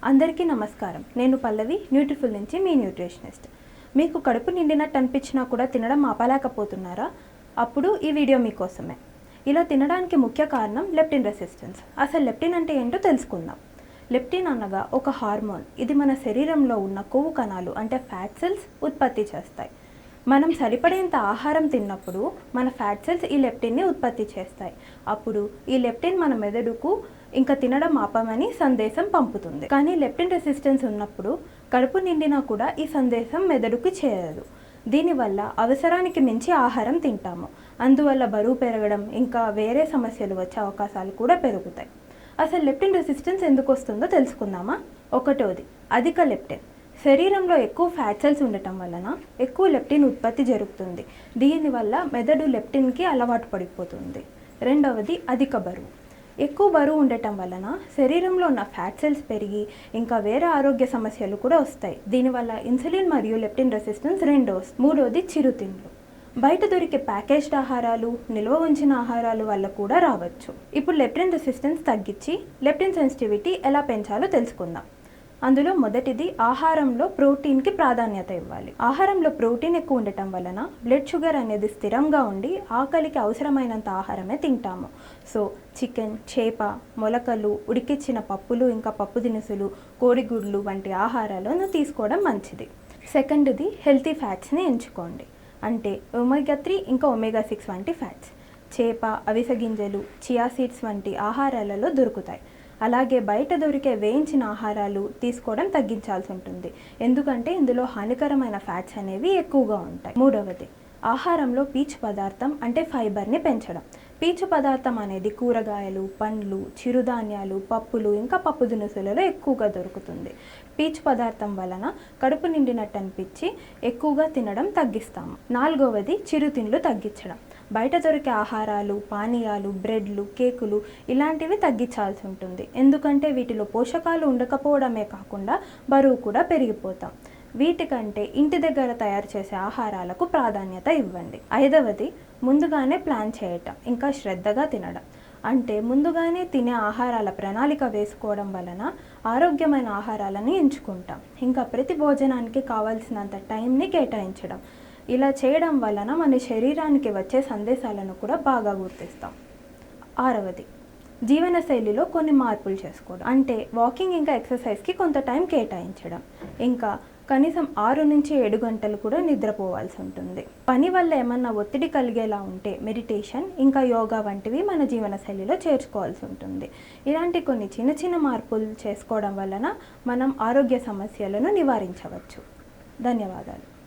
అందరికీ నమస్కారం. నేను పల్లవి, న్యూట్రిఫుల్ నుంచి మీ న్యూట్రిషనిస్ట్. మీకు కడుపు నిండినట్టు అనిపించినా కూడా తినడం ఆపలేకపోతున్నారా? అప్పుడు ఈ వీడియో మీకోసమే. ఇలా తినడానికి ముఖ్య కారణం లెప్టిన్ రెసిస్టెన్స్. అసలు లెప్టిన్ అంటే ఏంటో తెలుసుకుందాం. లెప్టిన్ అనగా ఒక హార్మోన్. ఇది మన శరీరంలో ఉన్న కొవ్వు కణాలు అంటే ఫ్యాట్ సెల్స్ ఉత్పత్తి చేస్తాయి. మనం సరిపడేంత ఆహారం తిన్నప్పుడు మన ఫ్యాట్ సెల్స్ ఈ లెప్టిన్ని ఉత్పత్తి చేస్తాయి. అప్పుడు ఈ లెప్టిన్ మన మెదడుకు ఇంకా తినడం ఆపమని సందేశం పంపుతుంది. కానీ లెప్టిన్ రెసిస్టెన్స్ ఉన్నప్పుడు కడుపు నిండినా కూడా ఈ సందేశం మెదడుకు చేరదు. దీనివల్ల అవసరానికి మించి ఆహారం తింటాము. అందువల్ల బరువు పెరగడం ఇంకా వేరే సమస్యలు వచ్చే అవకాశాలు కూడా పెరుగుతాయి. అసలు లెప్టిన్ రెసిస్టెన్స్ ఎందుకు వస్తుందో తెలుసుకుందామా? ఒకటోది, అధిక లెప్టిన్. శరీరంలో ఎక్కువ ఫ్యాట్ సెల్స్ ఉండటం వలన ఎక్కువ లెప్టిన్ ఉత్పత్తి జరుగుతుంది. దీనివల్ల మెదడు లెప్టిన్కి అలవాటు పడిపోతుంది. రెండవది, అధిక బరువు. ఎక్కువ బరువు ఉండటం వలన శరీరంలో ఉన్న ఫ్యాట్ సెల్స్ పెరిగి ఇంకా వేరే ఆరోగ్య సమస్యలు కూడా వస్తాయి. దీనివల్ల ఇన్సులిన్ మరియు లెప్టిన్ రెసిస్టెన్స్ రెండు వస్తాయి. మూడవది, చిరుతిండ్లు. బయట దొరికే ప్యాకేజ్డ్ ఆహారాలు, నిల్వ ఉంచిన ఆహారాలు వల్ల కూడా రావచ్చు. ఇప్పుడు లెప్టిన్ రెసిస్టెన్స్ తగ్గించి లెప్టిన్ సెన్సిటివిటీ ఎలా పెంచాలో తెలుసుకుందాం. అందులో మొదటిది, ఆహారంలో ప్రోటీన్కి ప్రాధాన్యత ఇవ్వాలి. ఆహారంలో ప్రోటీన్ ఎక్కువ ఉండటం వలన బ్లడ్ షుగర్ అనేది స్థిరంగా ఉండి ఆకలికి అవసరమైనంత ఆహారమే తింటాము. సో చికెన్, చేప, మొలకలు, ఉడికిచ్చిన పప్పులు ఇంకా పప్పు దినుసులు, కోడిగుడ్లు వంటి ఆహారాలను తీసుకోవడం మంచిది. సెకండ్ది, హెల్తీ ఫ్యాట్స్ని ఎంచుకోండి. అంటే ఒమేగా 3 ఇంకా ఒమేగా 6 వంటి ఫ్యాట్స్. చేప, అవిసె గింజలు, చియా సీడ్స్ వంటి ఆహారాలలో దొరుకుతాయి. అలాగే బయట దొరికే వేయించిన ఆహారాలు తీసుకోవడం తగ్గించాల్సి ఉంటుంది. ఎందుకంటే ఇందులో హానికరమైన ఫ్యాట్స్ అనేవి ఎక్కువగా ఉంటాయి. మూడవది, ఆహారంలో పీచు పదార్థం అంటే ఫైబర్ని పెంచడం. పీచు పదార్థం అనేది కూరగాయలు, పండ్లు, చిరుధాన్యాలు, పప్పులు ఇంకా పప్పు దినుసులలో ఎక్కువగా దొరుకుతుంది. పీచు పదార్థం వలన కడుపు నిండినట్టు అనిపించి ఎక్కువగా తినడం తగ్గిస్తాము. నాలుగవది, చిరుతిండ్లు తగ్గించడం. బయట దొరికే ఆహారాలు, పానీయాలు, బ్రెడ్లు, కేకులు ఇలాంటివి తగ్గించాల్సి ఉంటుంది. ఎందుకంటే వీటిలో పోషకాలు ఉండకపోవడమే కాకుండా బరువు కూడా పెరిగిపోతాం. వీటికంటే ఇంటి దగ్గర తయారు చేసే ఆహారాలకు ప్రాధాన్యత ఇవ్వండి. ఐదవది, ముందుగానే ప్లాన్ చేయటం ఇంకా శ్రద్ధగా తినడం. అంటే ముందుగానే తినే ఆహారాల ప్రణాళిక వేసుకోవడం వలన ఆరోగ్యమైన ఆహారాలను ఎంచుకుంటాం. ఇంకా ప్రతి భోజనానికి కావాల్సినంత టైంని కేటాయించడం. ఇలా చేయడం వలన మన శరీరానికి వచ్చే సందేశాలను కూడా బాగా గుర్తిస్తాం. ఆరవది, జీవనశైలిలో కొన్ని మార్పులు చేసుకోవడం. అంటే వాకింగ్ ఇంకా ఎక్సర్సైజ్కి కొంత టైం కేటాయించడం. ఇంకా కనీసం 6 నుంచి 7 గంటలు కూడా నిద్రపోవాల్సి ఉంటుంది. పని వల్ల ఏమన్నా ఒత్తిడి కలిగేలా ఉంటే మెడిటేషన్ ఇంకా యోగా వంటివి మన జీవనశైలిలో చేర్చుకోవాల్సి ఉంటుంది. ఇలాంటి కొన్ని చిన్న చిన్న మార్పులు చేసుకోవడం వలన మనం ఆరోగ్య సమస్యలను నివారించవచ్చు. ధన్యవాదాలు.